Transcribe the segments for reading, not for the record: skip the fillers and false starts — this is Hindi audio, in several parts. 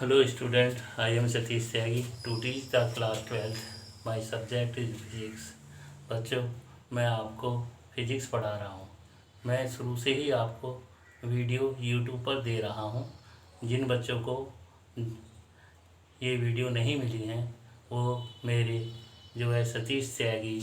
Hello student, I am Satish Tyagi to teach the class 12th. My subject is physics. बच्चों, मैं आपको फिजिक्स पढ़ा रहा हूँ। मैं शुरू से ही आपको वीडियो यूट्यूब पर दे रहा हूँ। जिन बच्चों को ये वीडियो नहीं मिली हैं वो मेरे जो है सतीश त्यागी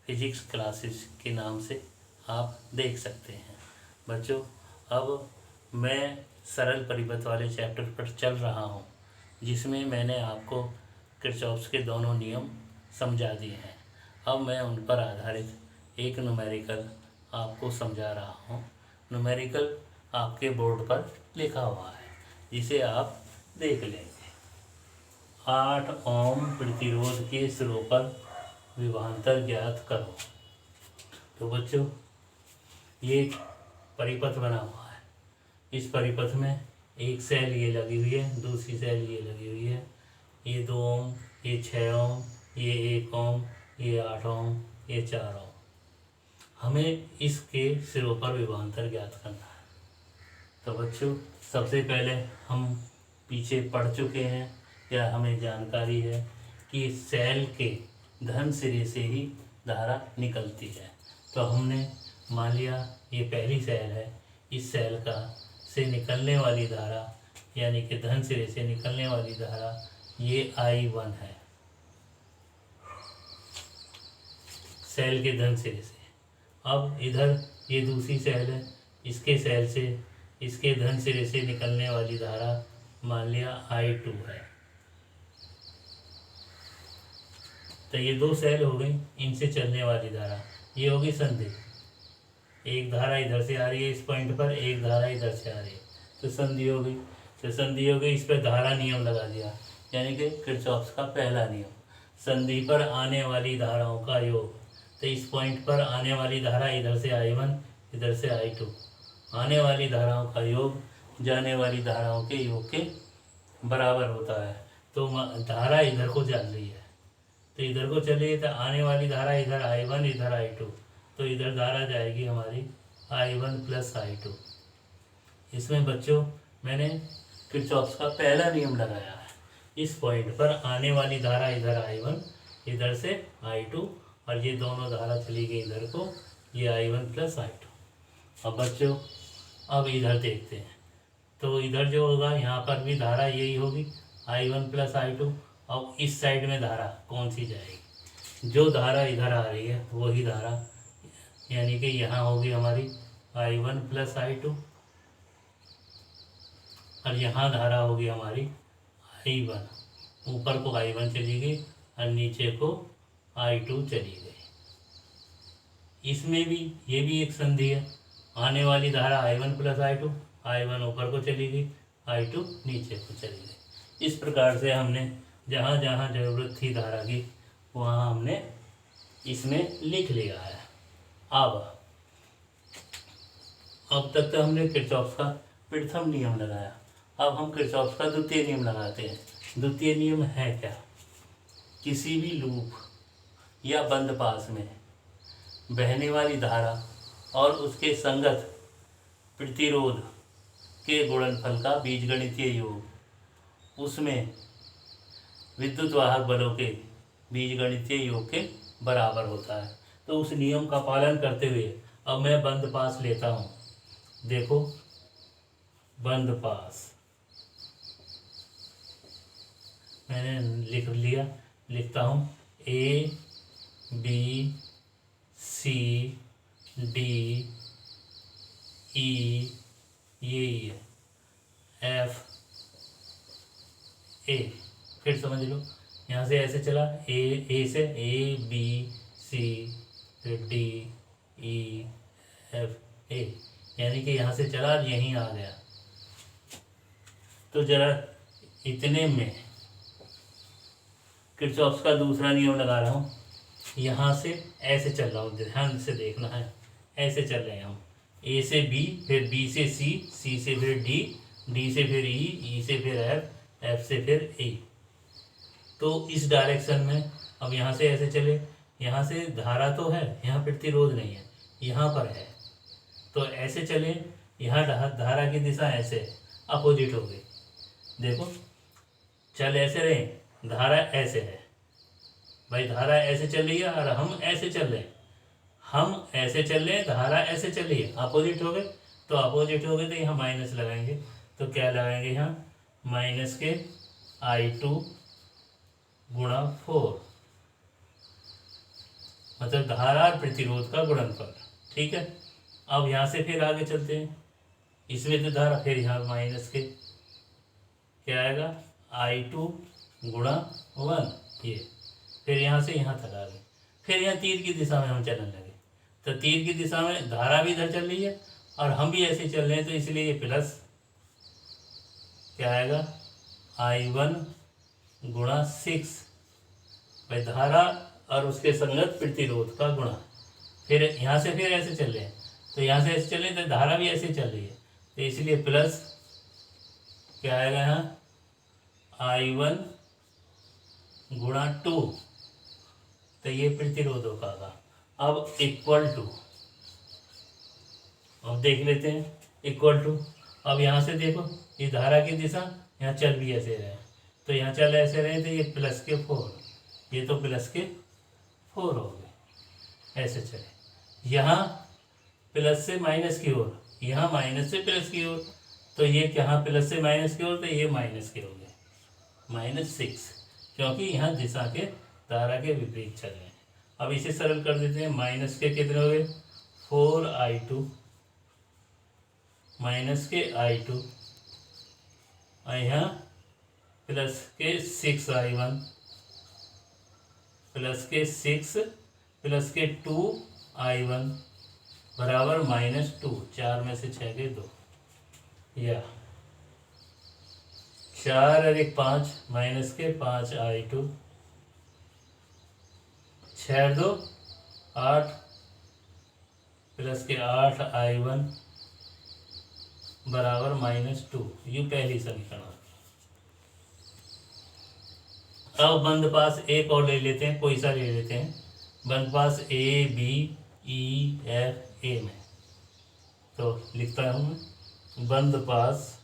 फिजिक्स क्लासेस के नाम से आप देख सकते हैं। बच्चों, अब मैं सरल परिपथ वाले चैप्टर पर चल रहा हूँ, जिसमें मैंने आपको किरचॉफ्स के दोनों नियम समझा दिए हैं। अब मैं उन पर आधारित एक न्यूमेरिकल आपको समझा रहा हूँ। न्यूमेरिकल आपके बोर्ड पर लिखा हुआ है, जिसे आप देख लेंगे। 8 ओम प्रतिरोध के सिरों पर विभवांतर ज्ञात करो। तो बच्चों, ये परिपथ बना हुआ है। इस परिपथ में एक सेल ये लगी हुई है, दूसरी सेल ये लगी हुई है। ये 2 ओम, ये 6 ओम, ये 1 ओम, ये 8 ओम, ये 4 ओम। हमें इसके सिरों पर विभवांतर ज्ञात करना है। तो बच्चों, सबसे पहले हम पीछे पढ़ चुके हैं या हमें जानकारी है कि सेल के धन सिरे से ही धारा निकलती है। तो हमने मान लिया ये पहली सेल है, इस सेल का से निकलने वाली धारा यानी कि धन सिरे से निकलने वाली धारा ये I1 है, सेल के धन सिरे से। अब इधर ये दूसरी सेल है, इसके सेल से इसके धन सिरे से निकलने वाली धारा मान लिया I2 है। तो ये 2 सेल हो गई, इनसे चलने वाली धारा ये होगी संधि। एक धारा इधर से आ रही है इस पॉइंट पर, एक धारा इधर से आ रही है, तो संधि हो गई। तो संधि हो गई, इस पर धारा नियम लगा दिया, यानी कि किरचॉफ्स का पहला नियम, संधि पर आने वाली धाराओं का योग। तो इस पॉइंट पर आने वाली धारा इधर से I1, इधर से I2, आने वाली धाराओं का योग जाने वाली धाराओं के योग के बराबर होता है। तो धारा इधर को चल रही है, तो इधर को चलिए, तो आने वाली धारा इधर I1, इधर I2, तो इधर धारा जाएगी हमारी I1 प्लस I2। इसमें बच्चों मैंने किरचॉफ्स का पहला नियम लगाया है। इस पॉइंट पर आने वाली धारा इधर I1, इधर से I2, और ये दोनों धारा चली गई इधर को, ये I1 प्लस I2। अब बच्चों, अब इधर देखते हैं, तो इधर जो होगा यहाँ पर भी धारा यही होगी I1 प्लस I2। अब इस साइड में धारा कौन सी जाएगी? जो धारा इधर आ रही है वही धारा, यानी कि यहाँ होगी हमारी I1 प्लस I2, और यहाँ धारा होगी हमारी I1। ऊपर को I1 चली गई और नीचे को I2 चली गई। इसमें भी ये भी एक संधि है, आने वाली धारा I1 प्लस I2, I1 ऊपर को चली गई, I2 नीचे को चली गई। इस प्रकार से हमने जहाँ जहाँ ज़रूरत थी धारा की वहाँ हमने इसमें लिख लिया है। अब तक तो हमने किरचॉफ्स का प्रथम नियम लगाया। अब हम किरचॉफ्स का द्वितीय नियम लगाते हैं। द्वितीय नियम है क्या? किसी भी लूप या बंद पास में बहने वाली धारा और उसके संगत प्रतिरोध के गुणनफल का बीजगणितीय योग उसमें विद्युत वाहक बलों के बीजगणितीय योग के बराबर होता है। तो उस नियम का पालन करते हुए अब मैं बंद पास लेता हूँ। देखो, बंद पास मैंने लिख लिया, लिखता हूँ A B C D E, ये F A। फिर समझ लो, यहाँ से ऐसे चला A से A B C फिर D E F A, यानी कि यहाँ से चला यहीं आ गया। तो जरा इतने में किरचॉफ्स का दूसरा नियम लगा रहा हूँ। यहाँ से ऐसे चल रहा हूँ, ध्यान से देखना है, ऐसे चल रहे हैं हम, A से B, फिर B से C, C से फिर D, D से फिर E, E से फिर F, F से फिर A। तो इस डायरेक्शन में अब यहाँ से ऐसे चले, यहाँ से धारा तो है, यहाँ प्रतिरोध नहीं है, यहाँ पर है। तो ऐसे चले, यहाँ धारा की दिशा ऐसे अपोजिट हो गई। देखो चल ऐसे रहे, धारा ऐसे है भाई, धारा ऐसे चल रही है और हम ऐसे चल रहे हैं, हम ऐसे चल रहे हैं, धारा ऐसे चल रही है, अपोजिट हो गए। तो अपोजिट हो गए तो यहाँ माइनस लगाएंगे, तो क्या लगाएंगे यहाँ माइनस के I2 गुणा 4, मतलब धारा और प्रतिरोध का गुणनफल। ठीक है, अब यहाँ से फिर आगे चलते हैं, इसमें तो धारा, फिर यहाँ माइनस के क्या आएगा I2 गुणा 1 ये, फिर यहाँ से यहाँ तक आ गए। फिर यहाँ तीर की दिशा में हम चलने लगे, तो तीर की दिशा में धारा भी इधर चल रही है और हम भी ऐसे चल रहे हैं, तो इसलिए ये प्लस क्या आएगा I1 गुणा 6 भाई, धारा और उसके संगत प्रतिरोध का गुणा। फिर यहाँ से फिर ऐसे चल रहे हैं, तो यहाँ से ऐसे चल रहे हैं, तो धारा भी ऐसे चल रही है, तो इसलिए प्लस क्या आएगा यहाँ I1 गुणा 2, तो ये प्रतिरोधों का था। अब इक्वल टू, अब देख लेते हैं इक्वल टू। अब यहाँ से देखो ये धारा की दिशा, यहाँ चल भी ऐसे रहे, तो यहाँ चल ऐसे रहे, तो ये प्लस के 4, ये तो प्लस के 4 हो गए, ऐसे चले। यहाँ प्लस से माइनस की ओर, यहाँ माइनस से प्लस की ओर, तो ये यहाँ प्लस से माइनस की ओर, तो ये माइनस के हो गए -6, क्योंकि यहाँ दिशा के धारा के विपरीत चल रहे हैं। अब इसे सरल कर देते हैं, माइनस के कितने हो गए 4I2 माइनस के I2 और यहाँ प्लस के 6I1 प्लस के 6 प्लस के 2I1 बराबर -2, 4 में से 6 गए 2, या 4 और 1 5 माइनस के 5I2, 6 और 2 8 प्लस के 8I1 बराबर -2, ये पहली समीकरण। अब बंद पास एक और ले लेते हैं, कोई सा ले लेते हैं, बंद पास ABEFA में, तो लिखता हूँ मैं बंद पास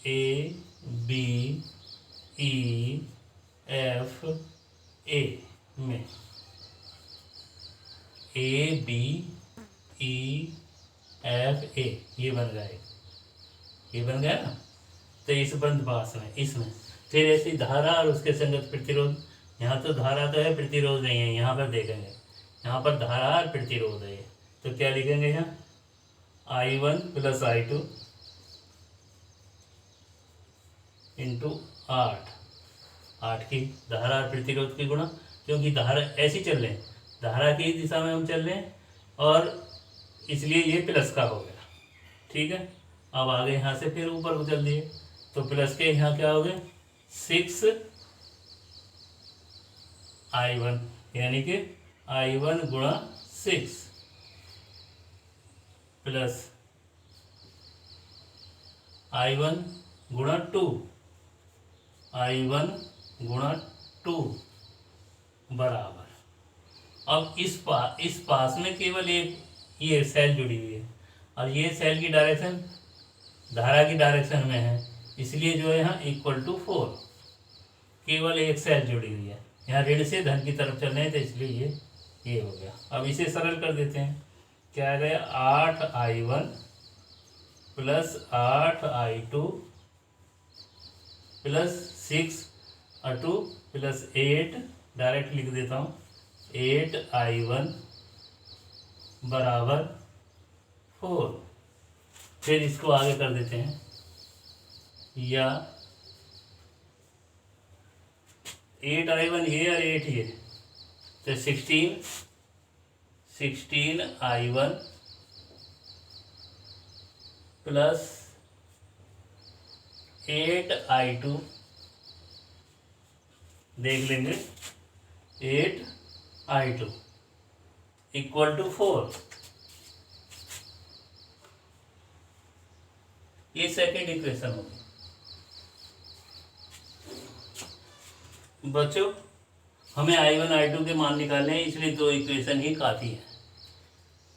ABEFA में, ABEFA ये बन गया, ये बन गया ना। तो इस बंद पास में, इसमें फिर ऐसी धारा और उसके संगत प्रतिरोध, यहाँ तो धारा तो है, प्रतिरोध नहीं है, यहाँ पर देखेंगे, यहाँ पर धारा और प्रतिरोध है, तो क्या लिखेंगे यहाँ I1 प्लस I2 इंटू 8 की धारा और प्रतिरोध की गुणा, क्योंकि धारा ऐसी चल रहे हैं, धारा की दिशा में हम चल रहे हैं, और इसलिए ये प्लस का हो गया। ठीक है, अब आगे यहाँ से फिर ऊपर को चल दिए, तो प्लस के यहाँ क्या हो गए 6I1, यानी कि I1 गुणा 6 प्लस I1 गुणा 2, I1 गुणा 2 बराबर। अब इस पास में केवल एक ये सेल जुड़ी हुई है, और ये सेल की डायरेक्शन धारा की डायरेक्शन में है, इसलिए जो है यहाँ =4, केवल एक सेल जुड़ी हुई है, यहाँ ऋण से धन की तरफ चल रहे हैं, तो इसलिए ये हो गया। अब इसे सरल कर देते हैं, क्या आ गया 8I1 प्लस 8I2 प्लस 6 और 2 प्लस 8, डायरेक्ट लिख देता हूँ 8I1 बराबर 4। फिर इसको आगे कर देते हैं, या 8I1 ये और 8 ये, तो 16I1 प्लस 8I2, देख लेंगे 8I2 इक्वल टू 4। ये सेकेंड इक्वेशन होगी बच्चों। हमें I1 I2 के मान निकालने हैं, इसलिए 2 इक्वेशन ही काफ़ी है।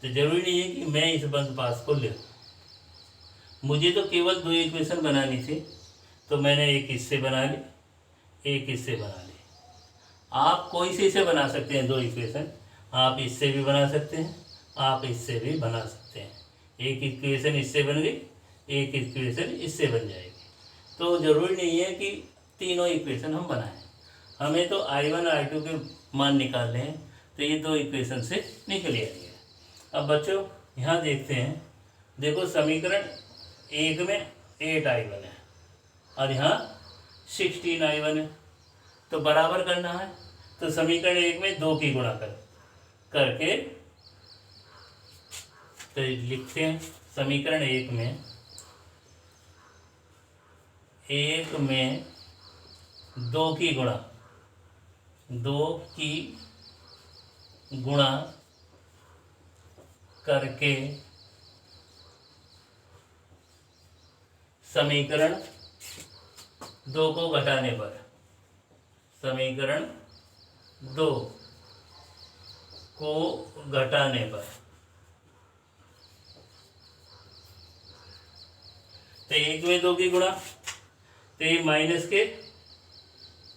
तो जरूरी नहीं है कि मैं इस बंद पास को ले, मुझे तो केवल 2 इक्वेशन बनानी थी, तो मैंने एक इससे बना ली, एक इससे बना ली। आप कोई से इसे बना सकते हैं 2 इक्वेशन, आप इससे भी बना सकते हैं, आप इससे भी बना सकते हैं। एक इक्वेशन इससे बन गई, एक इक्वेशन इससे बन जाएगी। तो ज़रूरी नहीं है कि तीनों इक्वेशन हम बनाएं, हमें तो I1 I2 के मान निकालने हैं, तो ये 2 इक्वेशन से निकल आएंगे। अब बच्चों यहाँ देखते हैं, देखो समीकरण 1 में 8I1 है और यहाँ 16I1 है, तो बराबर करना है। तो समीकरण 1 में 2 की गुणा करके तो लिखते हैं समीकरण 1 में 2 की गुणा करके समीकरण 2 को घटाने पर, समीकरण 2 को घटाने पर तो 1 में 2 की गुणा, तो ये माइनस के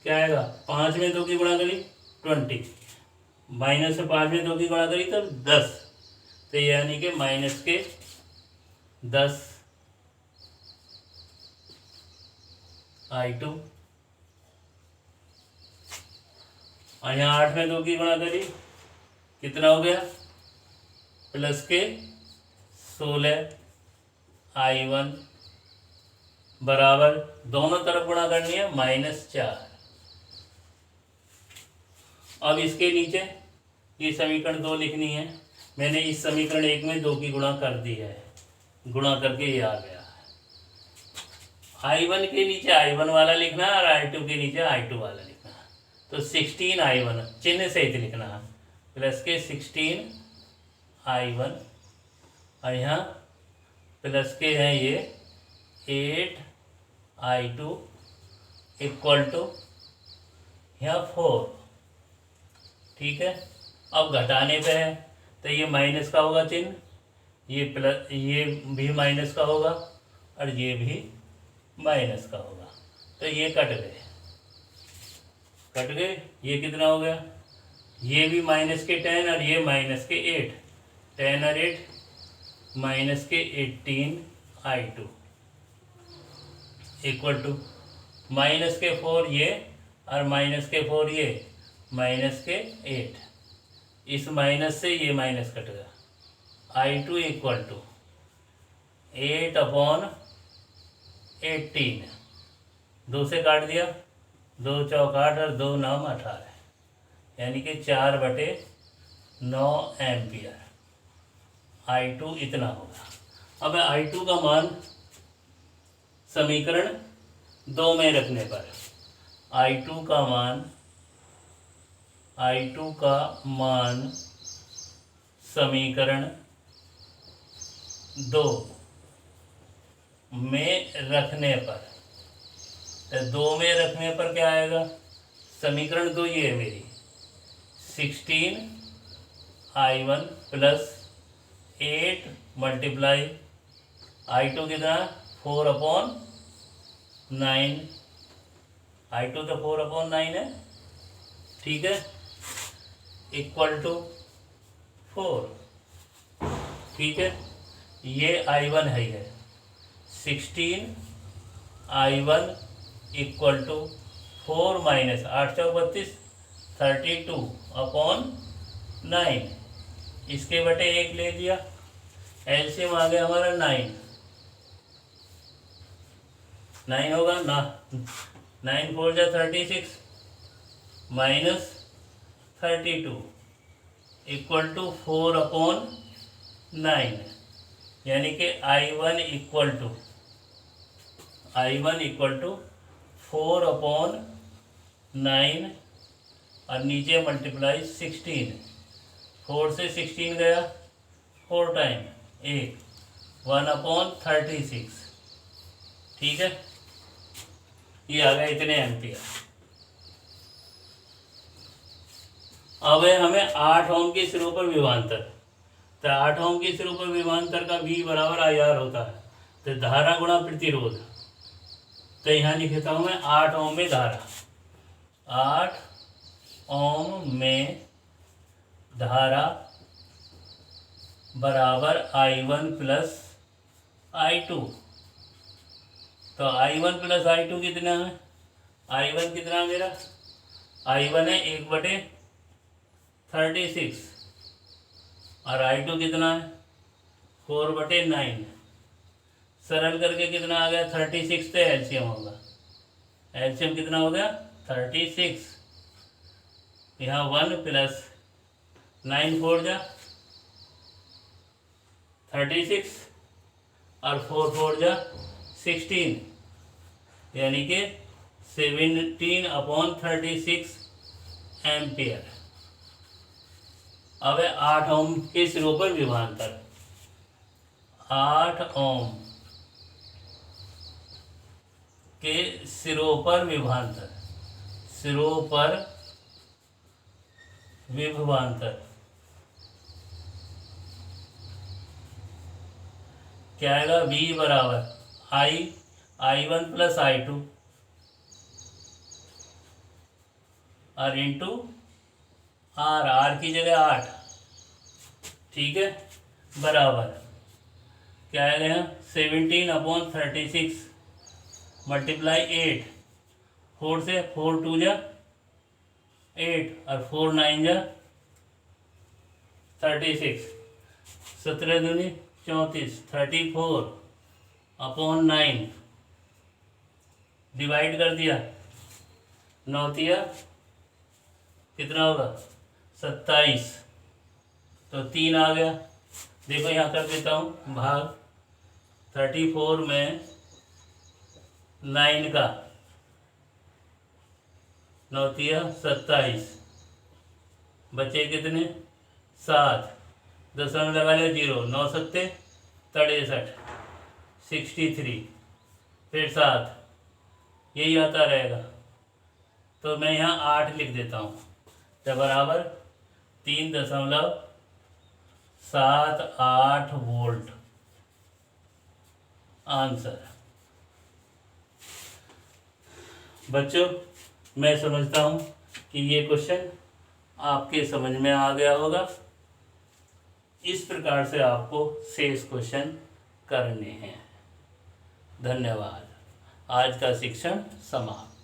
क्या आएगा, 5 में 2 की गुणा करी 20, माइनस से 5 में 2 की गुणा करी तो 10, तो यानी कि माइनस के 10 I2, और यहाँ 8 में 2 की गुणा करी, कितना हो गया, प्लस के 16 I1 बराबर, दोनों तरफ गुणा करनी है -4। अब इसके नीचे ये समीकरण 2 लिखनी है, मैंने इस समीकरण 1 में 2 की गुणा कर दी है, गुणा करके ये आ गया। I1 के नीचे I1 वाला लिखना है और I2 के नीचे I2 वाला लिखना है। तो 16I1 चिन्ह सहित लिखना है, प्लस के 16I1 और यहाँ प्लस के हैं ये 8I2 इक्वल टू यहाँ 4। ठीक है, अब घटाने पे है तो ये माइनस का होगा चिन्ह, ये प्लस, ये भी माइनस का होगा और ये भी माइनस का होगा, तो ये कट गए। ये कितना हो गया, ये भी माइनस के 10 और ये माइनस के 8, 10 और 8 माइनस के 18I2 इक्वल टू माइनस के 4 ये और माइनस के 4 ये, माइनस के 8, इस माइनस से ये माइनस कट गया। I2 इक्वल टू 8/18, 2 से काट दिया, 2 चौक 8 और 2 9 18, यानी कि 4/9 एम्पियर। I2 इतना होगा। अब I2 का मान समीकरण 2 में रखने पर, I2 का मान समीकरण 2 में रखने पर, तो 2 में रखने पर क्या आएगा, समीकरण 2 ये है मेरी, 16I1 प्लस 8 मल्टीप्लाई I2 कितना 4/9, I2 तो 4/9 है, ठीक है, इक्वल टू 4। ठीक है, ये I1 है 16I1 इक्वल टू 4 माइनस 8 चौक 32, 32/9, इसके बटे 1 ले लिया, एलसीएम आ गया हमारा 9 होगा ना, 9 4 जा 36 माइनस 32 इक्वल टू 4/9, यानी कि I1 इक्वल टू 4/9 और नीचे मल्टीप्लाई 16, 4 से 16 गया 4 टाइम 1/36। ठीक है, ये आ गया इतने एम्पियर। अब है हमें 8 ओम के सिरों पर विभवांतर, तो 8 ओम के स्वरूप विभवांतर का V बराबर IR होता है, तो धारा गुणा प्रतिरोध। तो यहाँ लिख देता हूँ मैं 8 ओम में धारा, 8 ओम में धारा बराबर I1 प्लस I2। तो I1 प्लस I2 कितना है? I1 कितना है मेरा? I1 है 1/36 और I2 कितना है? 4/9। सरल करके कितना आ गया? 36। तो एलसीएम होगा, एलसीएम कितना हो गया? 36। यहाँ 1 प्लस 9 4 जा 36 और 4 4 जा 16, यानी कि 17/36 एम्पियर। अब 8 ओम के सिरों पर विभवांतर, 8 ओम के सिरों पर विभवांतर, सिरों पर विभवांतर क्या आएगा? V बराबर I1 प्लस I2 और इंटू R की जगह 8, ठीक है, बराबर क्या आएगा यहाँ? 17/36 मल्टीप्लाई 8, 4 से 4 2 जा 8 और 4 9 जा 36, 17 दूनी 34, 34/9 डिवाइड कर दिया, 9 तिया कितना होगा? 27। तो 3 आ गया। देखो यहाँ कर देता हूँ भाग, 34 में 9 का 9 तिया 27, बचे कितने? 7, दशमलव लगा लिया 0, 9 सत्ते 63, 63, फिर 7, यही आता रहेगा। तो मैं यहाँ 8 लिख देता हूँ, तो बराबर 3.78 वोल्ट आंसर। बच्चों, मैं समझता हूँ कि ये क्वेश्चन आपके समझ में आ गया होगा। इस प्रकार से आपको शेष क्वेश्चन करने हैं। धन्यवाद। आज का शिक्षण समाप्त।